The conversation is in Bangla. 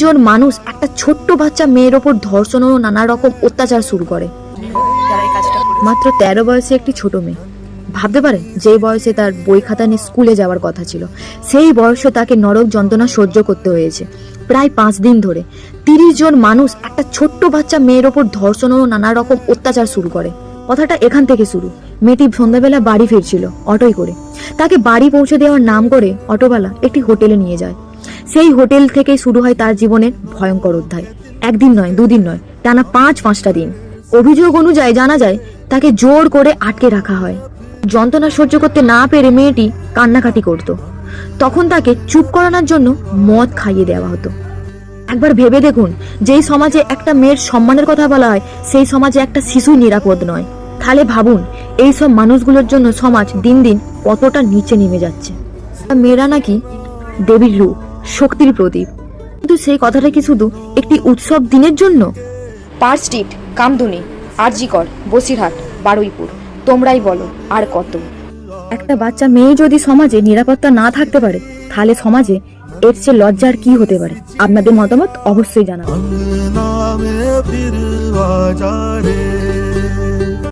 জন মানুষ একটা ছোট্ট বাচ্চা মেয়ের ওপর ধর্ষণ ও নানা রকম অত্যাচার শুরু করে। মাত্র 13 বয়সে একটি ছোট মেয়ে, ভাবতে পারে যে বয়সে তার বই খাতা নিয়ে স্কুলে যাওয়ার কথা ছিল, সেই বয়সে তাকে নরক যন্ত্রণা সহ্য করতে হয়েছে প্রায় 5 দিন ধরে। 30 জন মানুষ একটা ছোট্ট বাচ্চা মেয়ের ওপর ধর্ষণ ও নানা রকম অত্যাচার শুরু করে। কথাটা এখান থেকে শুরু। মেয়েটি সন্ধ্যাবেলা বাড়ি ফিরছিল অটোয় করে। তাকে বাড়ি পৌঁছে দেওয়ার নাম করে অটোওয়ালা একটি হোটেলে নিয়ে যায়। সেই হোটেল থেকেই শুরু হয় তার জীবনের ভয়ঙ্কর অধ্যায়। একদিন নয়, দুদিন নয়, টানা 5-5টা দিন। অভিযোগ অনুযায়ী জানা যায় তাকে জোর করে আটকে রাখা হয়। যন্ত্রণা সহ্য করতে না পেরে মেয়েটি কান্নাকাটি করত। তখন তাকে চুপ করানোর জন্য মদ খাইয়ে দেওয়া হতো। একবার ভেবে দেখুন, যেই সমাজে একটা মেয়ের সম্মানের কথা বলা হয়, সেই সমাজে একটা শিশু নিরাপদ নয়। তাহলে ভাবুন এই সব মানুষগুলোর জন্য সমাজ দিন দিন কতটা নিচে নেমে যাচ্ছে। মেয়েরা নাকি দেবীর রূপ, শক্তির প্রতীক, কিন্তু সেই কথাটা কি শুধু একটি উৎসব দিনের জন্য? পার্ক স্ট্রিট, কামদুনি, আরজিকর, বসিরহাট, বারুইপুর, তোমরাই বলো আর কত। একটা বাচ্চা মেয়ে যদি সমাজে নিরাপত্তা না থাকতে পারে, তাহলে সমাজে এর চেয়ে লজ্জার কি হতে পারে? আপনাদের মতামত অবশ্যই জানাবেন।